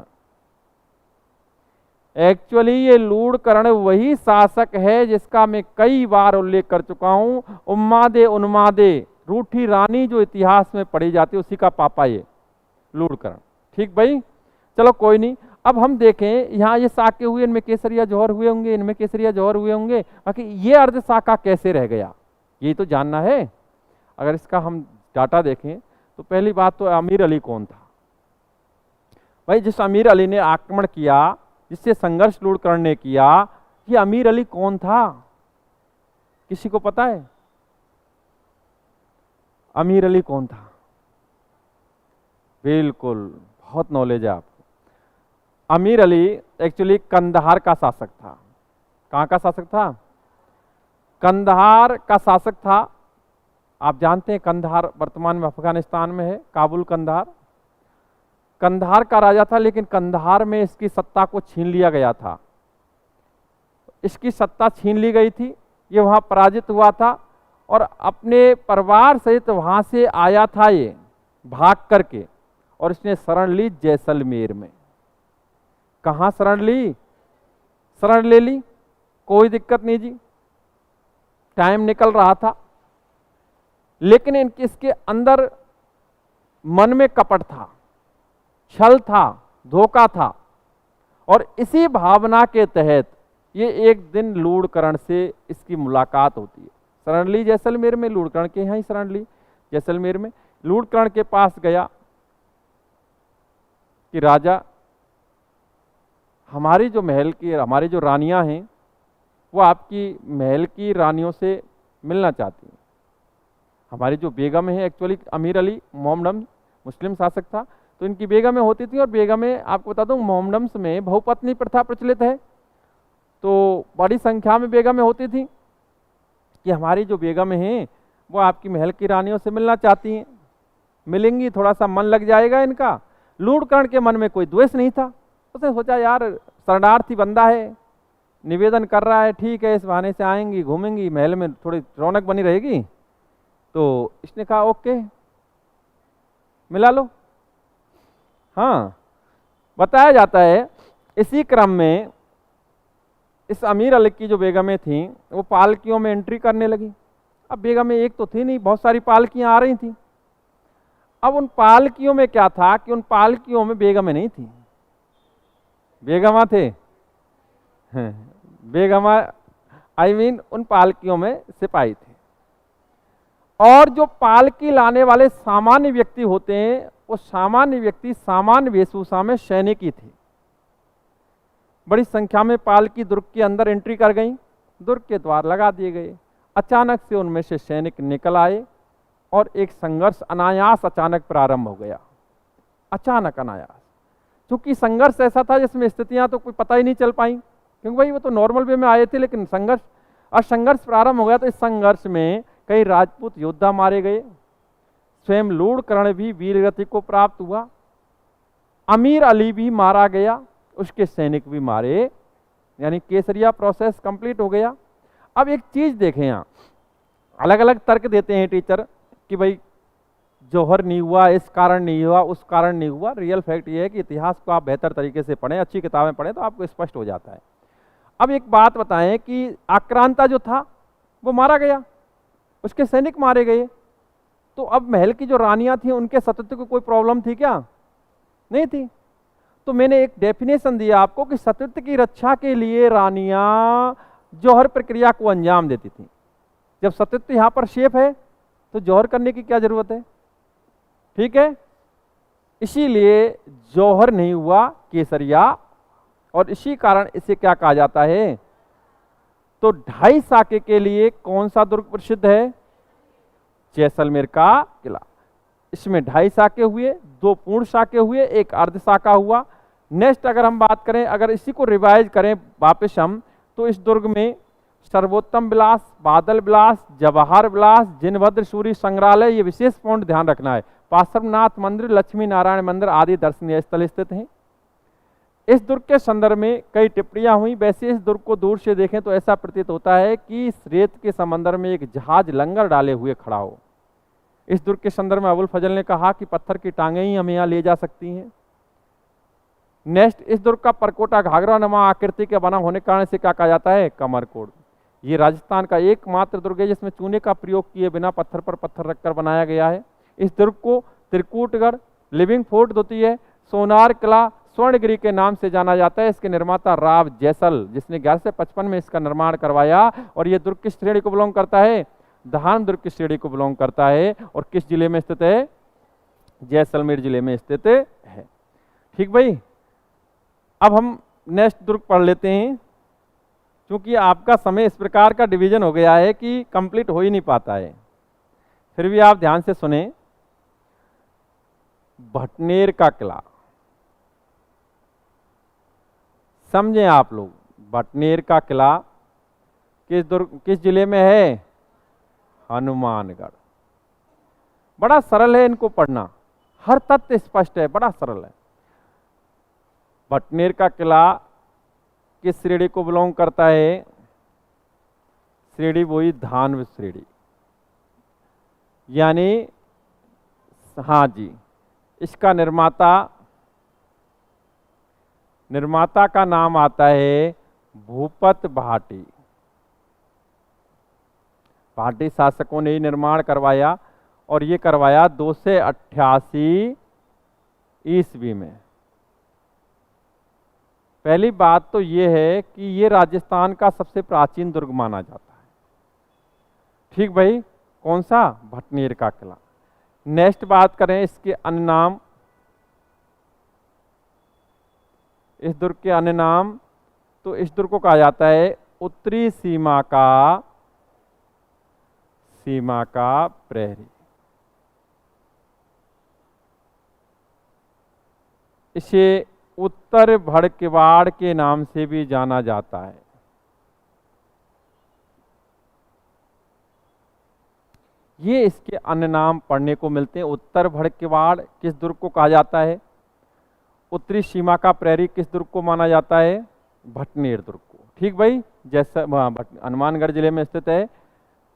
एक्चुअली ये लूणकरण वही शासक है जिसका मैं कई बार उल्लेख कर चुका हूं। उम्मादे उन्मादे रूठी रानी जो इतिहास में पढ़ी जाती है उसी का पापा ये लूणकरण। ठीक भाई, चलो कोई नहीं। अब हम देखें यहाँ ये शाखे हुए, इनमें केसरिया जौहर हुए होंगे, इनमें केसरिया जौहर हुए होंगे, बाकी ये अर्ध शाखा कैसे रह गया यही तो जानना है। अगर इसका हम डाटा देखें तो पहली बात तो अमीर अली कौन था भाई? जिस अमीर अली ने आक्रमण किया, जिससे संघर्ष लूणकरण ने किया, ये अमीर अली कौन था? किसी को पता है अमीर अली कौन था? बिल्कुल, बहुत नॉलेज है आपको। अमीर अली एक्चुअली कंधार का शासक था। कहाँ का शासक था? कंधार का शासक था। आप जानते हैं कंधार वर्तमान में अफगानिस्तान में है, काबुल कंधार। कंधार का राजा था, लेकिन कंधार में इसकी सत्ता को छीन लिया गया था। इसकी सत्ता छीन ली गई थी, ये वहां पराजित हुआ था और अपने परिवार सहित वहां से आया था ये भाग करके, और इसने शरण ली जैसलमेर में। कहाँ शरण ली? शरण ले ली, कोई दिक्कत नहीं जी, टाइम निकल रहा था। लेकिन इसके अंदर मन में कपट था, छल था, धोखा था, और इसी भावना के तहत ये एक दिन लूणकरण से इसकी मुलाकात होती है। शरण ली जैसलमेर में, लूणकरण के यहाँ ही शरण ली जैसलमेर में। लूणकरण के पास गया कि राजा, हमारी जो रानियां हैं वो आपकी महल की रानियों से मिलना चाहती हैं। हमारी जो बेगम है, एक्चुअली अमीर अली मोहम्मदम मुस्लिम शासक था, तो इनकी बेगमें होती थी। और बेगमें, आपको बता दूं, मोहम्मदम्स में बहुपत्नी प्रथा प्रचलित है, तो बड़ी संख्या में बेगमें होती थी कि हमारी जो बेगमें हैं वो आपकी महल की रानियों से मिलना चाहती हैं, मिलेंगी, थोड़ा सा मन लग जाएगा इनका। लूणकरण के मन में कोई द्वेष नहीं था। उसने सोचा यार शरणार्थी बंदा है, निवेदन कर रहा है, ठीक है, इस बहाने से आएंगी, घूमेंगी, महल में थोड़ी रौनक बनी रहेगी। तो इसने कहा ओके, मिला लो। हाँ, बताया जाता है इसी क्रम में इस अमीर अली की जो बेगमें थीं वो पालकियों में एंट्री करने लगी। अब बेगमें एक तो थी नहीं, बहुत सारी पालकियां आ रही थीं। अब उन पालकियों में क्या था कि उन पालकियों में बेगमें नहीं थी, बेगमा थे, बेगमा उन पालकियों में सिपाही थे। और जो पालकी लाने वाले सामान्य व्यक्ति होते हैं, वो सामान्य व्यक्ति सामान्य वेशभूषा में सैनिक ही थे। बड़ी संख्या में पालकी दुर्ग के अंदर एंट्री कर गई, दुर्ग के द्वार लगा दिए गए। अचानक से उनमें से सैनिक निकल आए और एक संघर्ष अनायास अचानक प्रारंभ हो गया। अचानक अनायास, क्योंकि संघर्ष ऐसा था जिसमें स्थितियां तो कोई पता ही नहीं चल पाई, क्योंकि भाई वो तो नॉर्मल वे में आए थे, लेकिन संघर्ष प्रारंभ हो गया। तो इस संघर्ष में कई राजपूत योद्धा मारे गए, स्वयं लूणकरण भी वीरगति को प्राप्त हुआ, अमीर अली भी मारा गया, उसके सैनिक भी मारे, यानी केसरिया प्रोसेस कंप्लीट हो गया। अब एक चीज देखें, यहाँ अलग अलग तर्क देते हैं टीचर कि भाई जौहर नहीं हुआ, इस कारण नहीं हुआ, उस कारण नहीं हुआ। रियल फैक्ट ये है कि इतिहास को आप बेहतर तरीके से पढ़ें, अच्छी किताबें पढ़ें तो आपको स्पष्ट हो जाता है। अब एक बात बताएं कि आक्रांता जो था वो मारा गया, उसके सैनिक मारे गए, तो अब महल की जो रानियां थी उनके सतत्व को कोई प्रॉब्लम थी क्या? नहीं थी। तो मैंने एक डेफिनेशन दिया आपको कि सतत्व की रक्षा के लिए रानियां जौहर प्रक्रिया को अंजाम देती थी। जब सतत्व यहां पर शेप है तो जौहर करने की क्या जरूरत है? ठीक है, इसीलिए जौहर नहीं हुआ, केसरिया। और इसी कारण इसे क्या कहा जाता है? तो 2.5 साके के लिए कौन सा दुर्ग प्रसिद्ध है? जैसलमेर का किला। इसमें 2.5 साके हुए, 2 पूर्ण साके हुए, 1 अर्ध साका हुआ। नेक्स्ट अगर हम बात करें, अगर इसी को रिवाइज करें वापस हम, तो इस दुर्ग में सर्वोत्तम विलास, बादल विलास, जवाहर विलास, जिनभद्र सूरी संग्रहालय, ये विशेष पॉइंट ध्यान रखना है, पार्श्वनाथ मंदिर, लक्ष्मी नारायण मंदिर आदि दर्शनीय स्थल स्थित हैं। इस दुर्ग के संदर्भ में कई टिप्पणियां हुई। वैसे इस दुर्ग को दूर से देखें तो ऐसा प्रतीत होता है कि इस रेत के समंदर में एक जहाज लंगर डाले हुए खड़ा हो। इस दुर्ग के संदर्भ में अबुल फजल ने कहा कि पत्थर की टांगें ही हमें यहाँ ले जा सकती हैं। नेक्स्ट, इस दुर्ग का परकोटा घाघरा नुमा आकृति के बना होने के कारण से क्या कहा जाता है? कमरकोट। ये राजस्थान का एकमात्र दुर्ग है जिसमें चूने का प्रयोग किए बिना पत्थर पर पत्थर रखकर बनाया गया है। इस दुर्ग को त्रिकूटगढ़, लिविंग फोर्ट द्वितीय, सोनार किला, स्वर्णगिरी के नाम से जाना जाता है। इसके निर्माता राव जैसल, जिसने 1155 में इसका निर्माण करवाया। और ये दुर्ग किस श्रेणी को बिलोंग करता है? धान दुर्ग की श्रेणी को बिलोंग करता है। और किस जिले में स्थित है? जैसलमेर जिले में स्थित है। ठीक भाई, अब हम नेक्स्ट दुर्ग पढ़ लेते हैं। क्योंकि आपका समय इस प्रकार का डिवीजन हो गया है कि कंप्लीट हो ही नहीं पाता है, फिर भी आप ध्यान से सुने। भटनेर का किला, समझें आप लोग। भटनेर का किला किस जिले में है? हनुमानगढ़। बड़ा सरल है इनको पढ़ना, हर तथ्य स्पष्ट है, बड़ा सरल है। भटनेर का किला किस श्रेणी को बिलोंग करता है? श्रेणी वही धानव श्रेणी, यानी हाँ जी, इसका निर्माता का नाम आता है भूपत भाटी। भाटी शासकों ने ही निर्माण करवाया और ये करवाया 288 ईस्वी में। पहली बात तो ये है कि ये राजस्थान का सबसे प्राचीन दुर्ग माना जाता है। ठीक भाई, कौन सा? भटनेर का किला। नेक्स्ट बात करें इसके अन्य नाम। इस दुर्ग के अन्य नाम, तो इस दुर्ग को कहा जाता है उत्तरी सीमा का प्रहरी। इसे उत्तर भड़किवाड़ के नाम से भी जाना जाता है। ये इसके अन्य नाम पढ़ने को मिलते हैं। उत्तर भड़किवाड़ किस दुर्ग को कहा जाता है? उत्तरी सीमा का प्रहरी किस दुर्ग को माना जाता है? भटनेर दुर्ग को। ठीक भाई, जैसा हनुमानगढ़ जिले में स्थित है,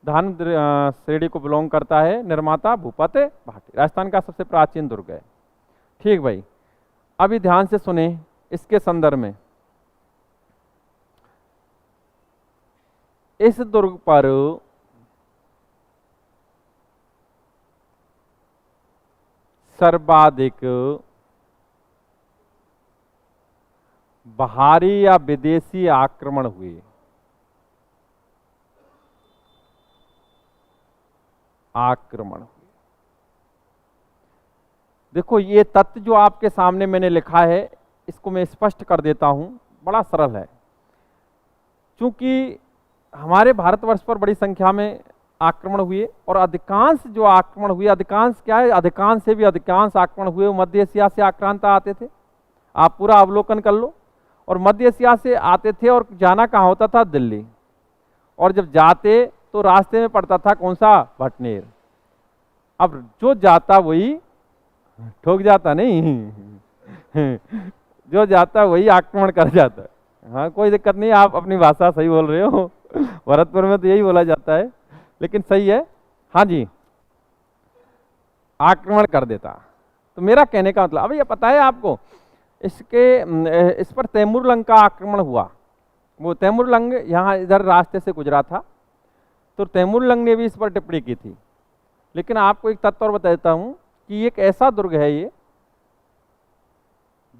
धान श्रेणी को बिलोंग करता है, निर्माता भूपत भाटी, राजस्थान का सबसे प्राचीन दुर्ग है। ठीक भाई, अभी ध्यान से सुने इसके संदर्भ में। इस दुर्ग पर सर्वाधिक बाहरी या विदेशी आक्रमण हुए। देखो, ये तथ्य जो आपके सामने मैंने लिखा है, इसको मैं स्पष्ट कर देता हूं, बड़ा सरल है। क्योंकि हमारे भारतवर्ष पर बड़ी संख्या में आक्रमण हुए और अधिकांश जो आक्रमण हुए, अधिकांश क्या है, अधिकांश से भी अधिकांश आक्रमण हुए वो मध्य एशिया से आक्रांत आते थे। आप पूरा अवलोकन कर लो। और मध्य एशिया से आते थे और जाना कहाँ होता था? दिल्ली। और जब जाते तो रास्ते में पड़ता था कौन सा? भटनेर। अब जो जाता वही ठोक जाता नहीं, जो जाता वही आक्रमण कर जाता। हाँ, कोई दिक्कत नहीं, आप अपनी भाषा सही बोल रहे हो। भरतपुर में तो यही बोला जाता है, लेकिन सही है। हाँ जी, आक्रमण कर देता। तो मेरा कहने का मतलब, अब ये पता है आपको, इस पर तैमूर लंग का आक्रमण हुआ। वो तैमूर लंग यहाँ इधर रास्ते से गुजरा था, तो तैमूर लंग ने भी इस पर टिप्पणी की थी। लेकिन आपको एक तथ्य और बता देता हूँ कि एक ऐसा दुर्ग है ये,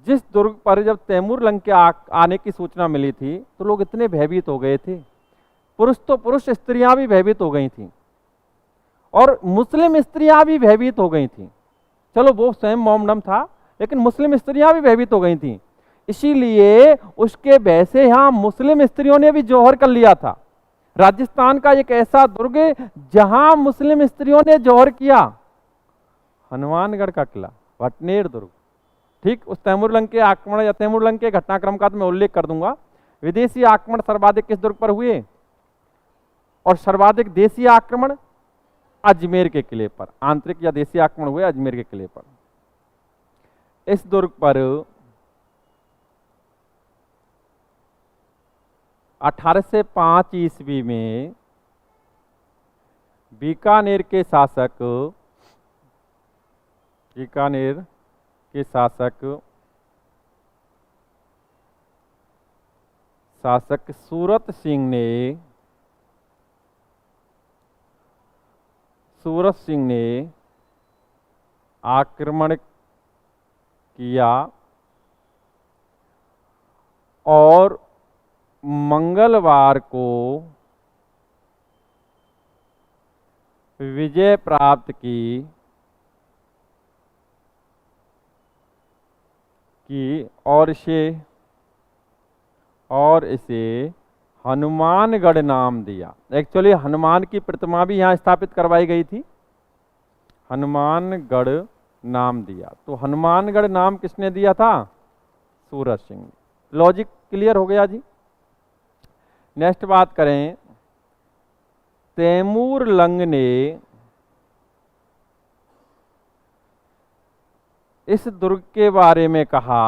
जिस दुर्ग पर जब तैमूर लंग के आने की सूचना मिली थी तो लोग इतने भयभीत हो गए थे। पुरुष तो पुरुष, स्त्रियां भी भयभीत हो गई थीं और मुस्लिम स्त्रियां भी भयभीत हो गई थीं। चलो वो स्वयं मोमडम था, लेकिन मुस्लिम स्त्रियां भी भयभीत हो गई थीं। इसीलिए उसके भय से यहाँ मुस्लिम स्त्रियों ने भी जौहर कर लिया था। राजस्थान का एक ऐसा दुर्ग जहां मुस्लिम स्त्रियों ने जौहर किया, हनुमानगढ़ का किला, भटनेर दुर्ग। ठीक, उस तैमूरलंग के आक्रमण या तैमूरलंग के घटनाक्रम का तो मैं उल्लेख कर दूंगा। विदेशी आक्रमण सर्वाधिक किस दुर्ग पर हुए, और सर्वाधिक देशी आक्रमण अजमेर के किले पर, आंतरिक या देशी आक्रमण हुए अजमेर के किले पर। इस दुर्ग पर 1805 ईस्वी में बीकानेर के शासक सूरत सिंह ने आक्रमण किया और मंगलवार को विजय प्राप्त की और इसे हनुमानगढ़ नाम दिया। एक्चुअली हनुमान की प्रतिमा भी यहाँ स्थापित करवाई गई थी, हनुमानगढ़ नाम दिया। तो हनुमानगढ़ नाम किसने दिया था, सूरत सिंह। लॉजिक क्लियर हो गया जी। नेक्स्ट बात करें, तैमूरलंग ने इस दुर्ग के बारे में कहा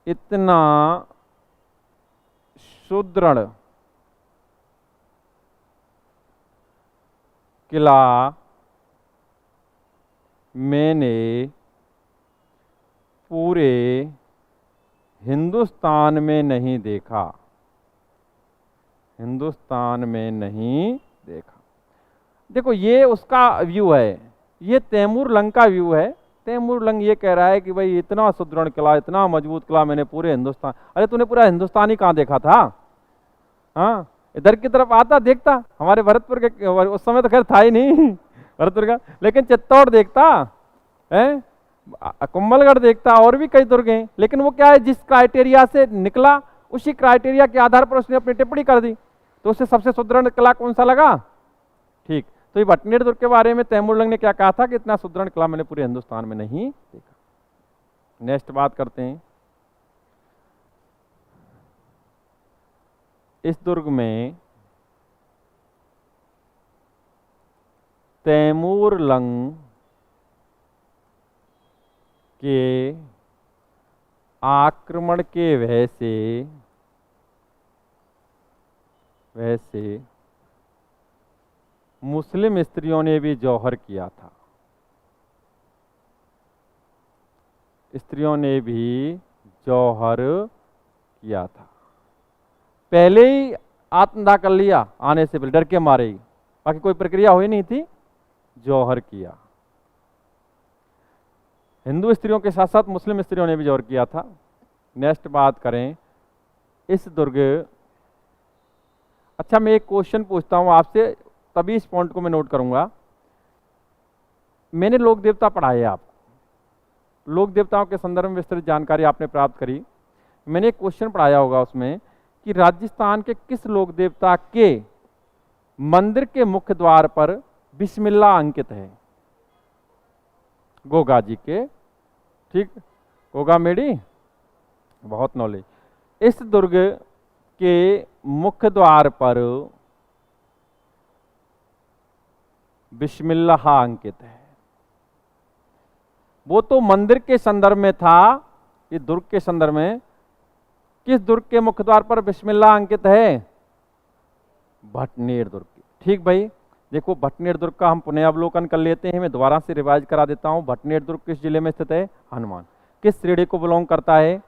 इतना सुदृढ़ किला मैंने पूरे हिंदुस्तान में नहीं देखा, देखो ये उसका व्यू है, ये तैमूरलंग का व्यू है। तैमूरलंग ये कह रहा है कि भाई इतना सुदृढ़ किला, इतना मजबूत किला मैंने पूरे हिंदुस्तान, अरे तूने पूरा हिंदुस्तान ही कहाँ देखा था? हाँ, इधर की तरफ आता देखता, हमारे भरतपुर के उस समय तो खैर था ही नहीं भरतपुर का, लेकिन चित्तौड़ देखता है, कुंभलगढ़ देखता, और भी कई दुर्ग हैं। लेकिन वो क्या है, जिस क्राइटेरिया से निकला उसी क्राइटेरिया के आधार पर उसने अपनी टिप्पणी कर दी, तो उसे सबसे सुदृढ़ किला कौन सा लगा? ठीक, तो ये भटनेर दुर्ग के बारे में तैमूरलंग ने क्या कहा था कि इतना सुदृढ़ किला मैंने पूरे हिंदुस्तान में नहीं देखा। नेक्स्ट बात करते हैं, इस दुर्ग में तैमूरलंग के आक्रमण के वैसे मुस्लिम स्त्रियों ने भी जौहर किया था, पहले ही आत्मदाह कर लिया, आने से पहले डर के मारे ही, बाकी कोई प्रक्रिया हुई नहीं थी, जौहर किया। हिंदू स्त्रियों के साथ साथ मुस्लिम स्त्रियों ने भी जौहर किया था। नेक्स्ट बात करें, इस दुर्ग, अच्छा मैं एक क्वेश्चन पूछता हूं आपसे, तभी इस पॉइंट को मैं नोट करूंगा। मैंने लोक देवता पढ़ाए, आप लोक देवताओं के संदर्भ में विस्तृत जानकारी आपने प्राप्त करी। मैंने एक क्वेश्चन पढ़ाया होगा उसमें कि राजस्थान के किस लोक देवता के मंदिर के मुख्य द्वार पर बिस्मिल्लाह अंकित है? गोगा जी के, ठीक, गोगा मेडी, बहुत नॉलेज। इस दुर्ग के मुख्य द्वार पर बिस्मिल्लाह अंकित है। वो तो मंदिर के संदर्भ में था, ये दुर्ग के संदर्भ में किस दुर्ग के मुख्य द्वार पर बिस्मिल्लाह अंकित है? भटनेर दुर्ग की। ठीक भाई, देखो भटनेर दुर्ग का हम पुनः अवलोकन कर लेते हैं, मैं दोबारा से रिवाइज करा देता हूं। भटनेर दुर्ग किस जिले में स्थित है? हनुमान। किस श्रेणी को बिलोंग करता है?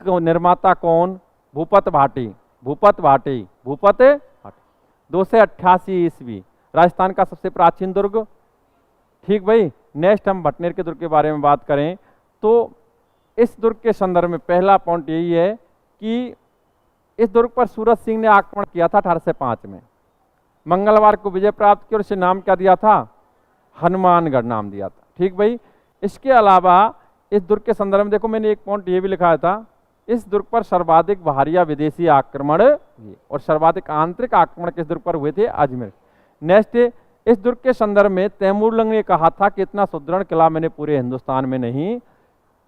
निर्माता कौन? भूपत भाटी। 288 ईस्वी, राजस्थान का सबसे प्राचीन दुर्ग। ठीक भाई, नेक्स्ट हम भटनेर के दुर्ग के बारे में बात करें तो इस दुर्ग के संदर्भ में पहला पॉइंट यही है कि इस दुर्ग पर सूरत सिंह ने आक्रमण किया था 1805 में, मंगलवार को विजय प्राप्त की और इसे नाम क्या दिया था? हनुमानगढ़ नाम दिया था। ठीक भाई, इसके अलावा इस दुर्ग के संदर्भ में देखो मैंने एक पॉइंट ये भी लिखा था, इस दुर्ग पर सर्वाधिक बाहरी या विदेशी आक्रमण हुए और सर्वाधिक आंतरिक आक्रमण किस दुर्ग पर हुए थे? अजमेर। नेक्स्ट, इस दुर्ग के संदर्भ में तैमूरलंग ने कहा था कि इतना सुदृढ़ किला मैंने पूरे हिंदुस्तान में नहीं।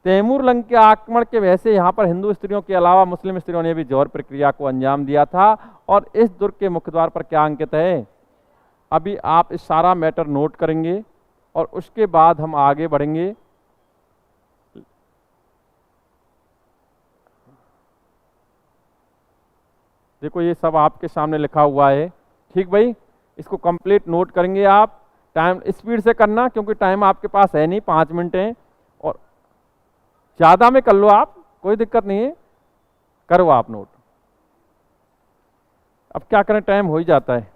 तैमूरलंग के आक्रमण के वजह से यहाँ पर हिंदू स्त्रियों के अलावा मुस्लिम स्त्रियों ने भी जौहर प्रक्रिया को अंजाम दिया था। और इस दुर्ग के मुख्य द्वार पर क्या अंकित है? अभी आप इस सारा मैटर नोट करेंगे और उसके बाद हम आगे बढ़ेंगे। देखो ये सब आपके सामने लिखा हुआ है, ठीक भाई, इसको कंप्लीट नोट करेंगे आप। टाइम स्पीड से करना क्योंकि टाइम आपके पास है नहीं, 5 मिनट है, और ज़्यादा में कर लो आप, कोई दिक्कत नहीं है, करो आप नोट। अब क्या करें, टाइम हो ही जाता है।